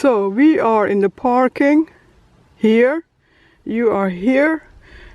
So we are in the parking here. You are here.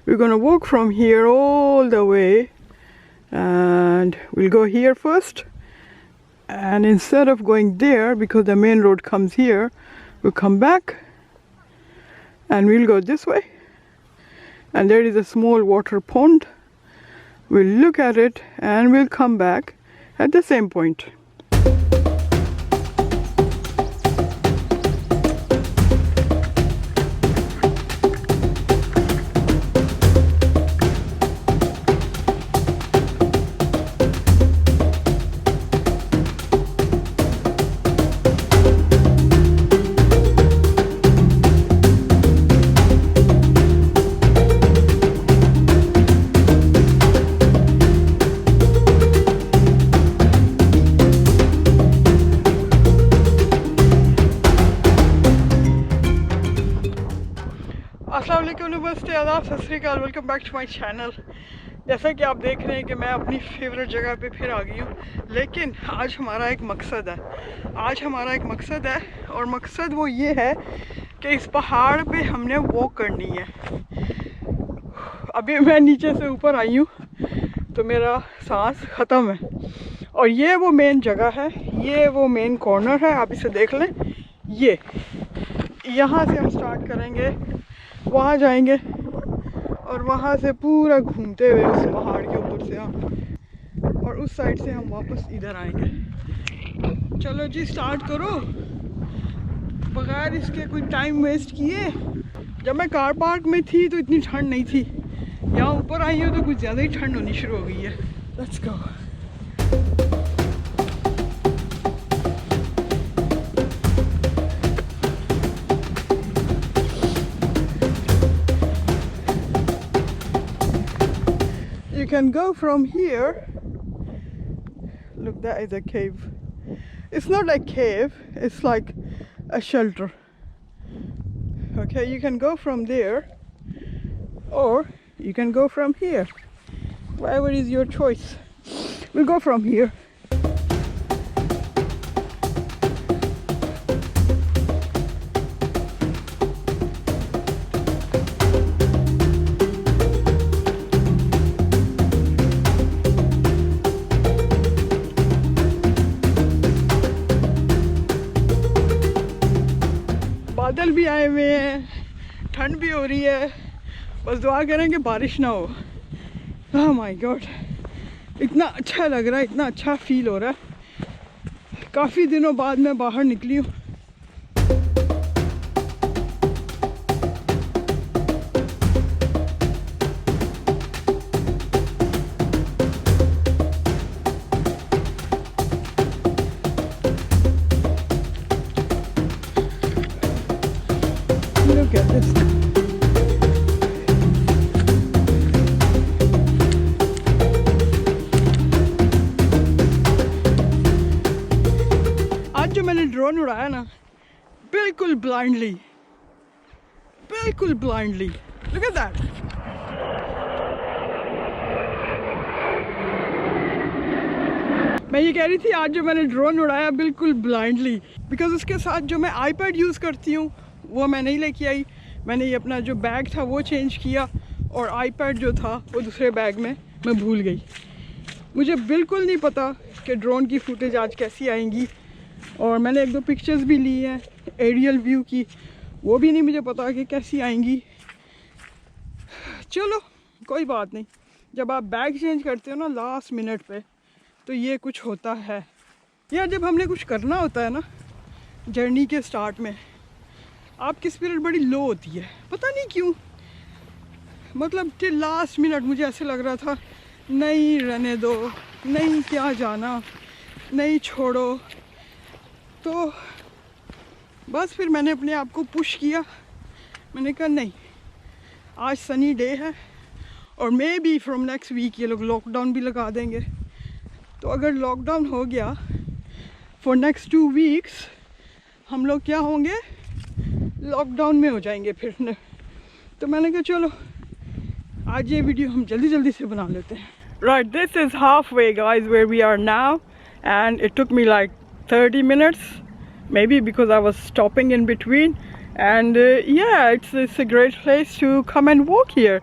We're gonna walk from here all the way, and we'll go here first. And instead of going there, because the main road comes here, we'll come back and we'll go this way. And there is a small water pond. We'll look at it and we'll come back at the same point. अस्सलाम वालेकुम, नमस्ते, आदाब, सत श्री अकाल, welcome back to my channel. जैसा कि आप देख रहे हैं कि मैं अपनी फेवरेट जगह पे फिर आ गई हूँ, लेकिन आज हमारा एक मकसद है। और मकसद वो ये है कि इस पहाड़ पे हमने वॉक करनी है। अभी मैं नीचे से ऊपर आई हूँ तो मेरा सांस ख़त्म है। और ये वो मेन जगह है, ये वो मेन कॉर्नर है, आप इसे देख लें। ये यहाँ से हम स्टार्ट करेंगे, वहाँ जाएंगे और वहाँ से पूरा घूमते हुए उस पहाड़ के ऊपर से हम, और उस साइड से हम वापस इधर आएंगे। चलो जी, स्टार्ट करो बगैर इसके कोई टाइम वेस्ट किए। जब मैं कार पार्क में थी तो इतनी ठंड नहीं थी, यहाँ ऊपर आई हूँ तो कुछ ज़्यादा ही ठंड होनी शुरू हो गई है। Let's go. You can go from here. Look, that is a cave. It's not like cave, it's like a shelter. Okay, you can go from there or you can go from here. Whatever is your choice. We'll go from here. बादल भी आए हुए हैं, ठंड भी हो रही है, बस दुआ करें कि बारिश ना हो। ओह माय गॉड, इतना अच्छा लग रहा है, इतना अच्छा फील हो रहा है। काफ़ी दिनों बाद मैं बाहर निकली हूँ। Look at this. आज जो मैंने ड्रोन उड़ाया ना, बिल्कुल ब्लाइंडली, Look at that. मैं ये कह रही थी, आज जो मैंने ड्रोन उड़ाया बिल्कुल ब्लाइंडली, बिकॉज उसके साथ जो मैं आईपैड यूज़ करती हूँ वो मैं नहीं लेके आई। मैंने ये अपना जो बैग था वो चेंज किया, और आईपैड जो था वो दूसरे बैग में मैं भूल गई। मुझे बिल्कुल नहीं पता कि ड्रोन की फुटेज आज कैसी आएंगी, और मैंने एक दो पिक्चर्स भी ली हैं एरियल व्यू की, वो भी नहीं मुझे पता कि कैसी आएंगी। चलो कोई बात नहीं, जब आप बैग चेंज करते हो ना लास्ट मिनट पे, तो ये कुछ होता है। यार जब हमने कुछ करना होता है ना जर्नी के स्टार्ट में, आपकी स्पिरिट बड़ी लो होती है, पता नहीं क्यों। मतलब टिल लास्ट मिनट मुझे ऐसे लग रहा था, नहीं रहने दो, नहीं क्या जाना, नहीं छोड़ो। तो बस फिर मैंने अपने आप को पुश किया। मैंने कहा नहीं, आज सनी डे है, और maybe from next week ये लोग लॉकडाउन भी लगा देंगे। तो अगर लॉकडाउन हो गया फॉर नेक्स्ट 2 वीक्स, हम लोग क्या होंगे, लॉकडाउन में हो जाएंगे फिर। तो मैंने कहा चलो आज ये वीडियो हम जल्दी से बना लेते हैं। Right, this is halfway guys where we are now, and it took me like 30 minutes maybe because I was stopping in between, and yeah, it's a great place to come and walk here.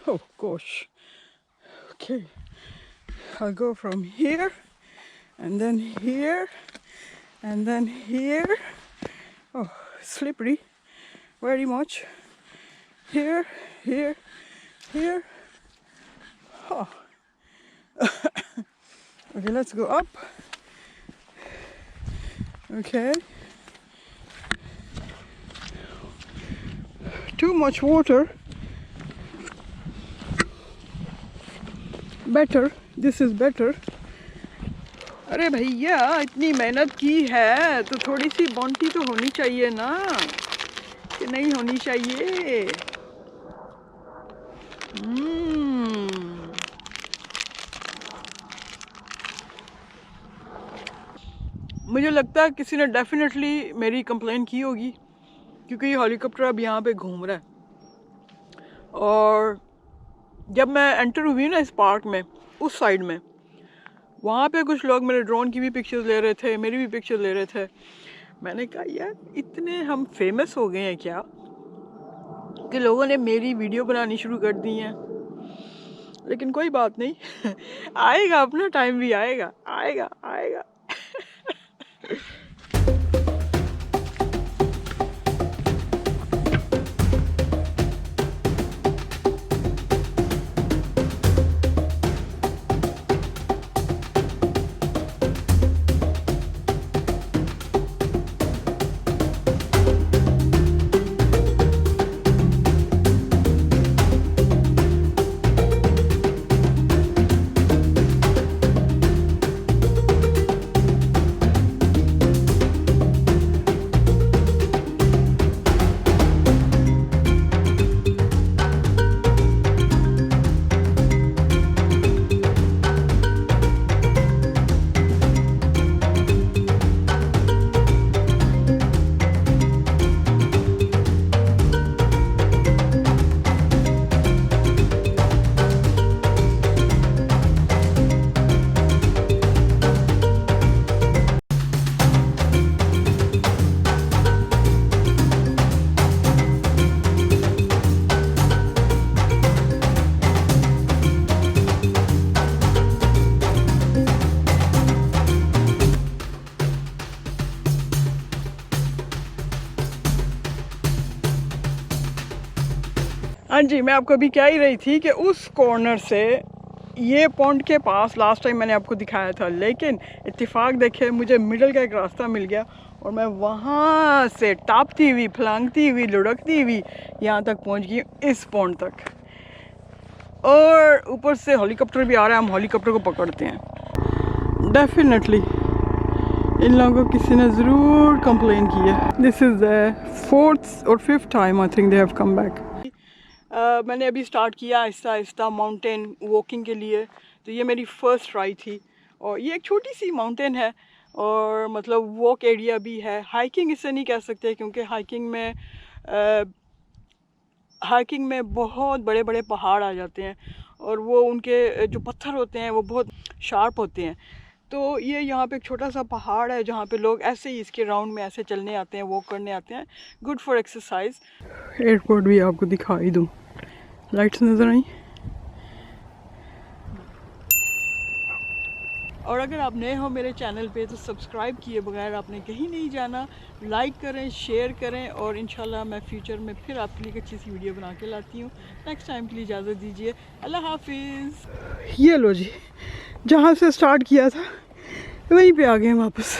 Oh gosh. Okay, I'll go from here and then here and then here. Oh, slippery very much. Here, here, here. Oh. Okay, let's go up. Okay, too much water. Better, this is better. अरे भैया, इतनी मेहनत की है तो थोड़ी सी bounty तो होनी चाहिए ना, कि नहीं होनी चाहिए? मुझे लगता है किसी ने डेफिनेटली मेरी कंप्लेन की होगी, क्योंकि ये हेलीकॉप्टर अब यहाँ पे घूम रहा है। और जब मैं एंटर हुई ना इस पार्क में, उस साइड में, वहाँ पे कुछ लोग मेरे ड्रोन की भी पिक्चर्स ले रहे थे, मेरी भी पिक्चर ले रहे थे। मैंने कहा यार, इतने हम फेमस हो गए हैं क्या कि लोगों ने मेरी वीडियो बनानी शुरू कर दी हैं? लेकिन कोई बात नहीं आएगा, अपना टाइम भी आएगा, आएगा आएगा। हाँ जी, मैं आपको अभी कह ही रही थी कि उस कॉर्नर से ये पॉन्ड के पास लास्ट टाइम मैंने आपको दिखाया था, लेकिन इत्तेफाक देखे मुझे मिडल का एक रास्ता मिल गया और मैं वहाँ से टापती हुई, फलांगती हुई, लुढ़कती हुई यहाँ तक पहुँच गई हूँ, इस पॉइंट तक। और ऊपर से हेलीकॉप्टर भी आ रहा है, हम हेलीकॉप्टर को पकड़ते हैं। डेफिनेटली इन लोगों को किसी ने ज़रूर कंप्लेन की है। दिस इज़ द 4th और 5th time I think they have come back. मैंने अभी स्टार्ट किया आहिस्ता आहिस्ता माउंटेन वॉकिंग के लिए। तो ये मेरी फ़र्स्ट ट्राई थी और ये एक छोटी सी माउंटेन है और मतलब वॉक एरिया भी है। हाइकिंग इसे नहीं कह सकते क्योंकि हाइकिंग में बहुत बड़े बड़े पहाड़ आ जाते हैं और वो उनके जो पत्थर होते हैं वो बहुत शार्प होते हैं। तो ये यहाँ पे एक छोटा सा पहाड़ है जहाँ पे लोग ऐसे ही इसके राउंड में ऐसे चलने आते हैं, वॉक करने आते हैं। Good for exercise. एयरपोर्ट भी आपको दिखाई दूँ, लाइट्स नज़र आई। और अगर आप नए हो मेरे चैनल पे तो सब्सक्राइब किए बगैर आपने कहीं नहीं जाना। लाइक करें, शेयर करें और इंशाल्लाह मैं फ्यूचर में फिर आपके लिए एक अच्छी सी वीडियो बना के लाती हूँ। नेक्स्ट टाइम के लिए इजाज़त दीजिए। अल्लाह हाफिज़। ये लो जी, जहाँ से स्टार्ट किया था वहीं पे आ गए वापस।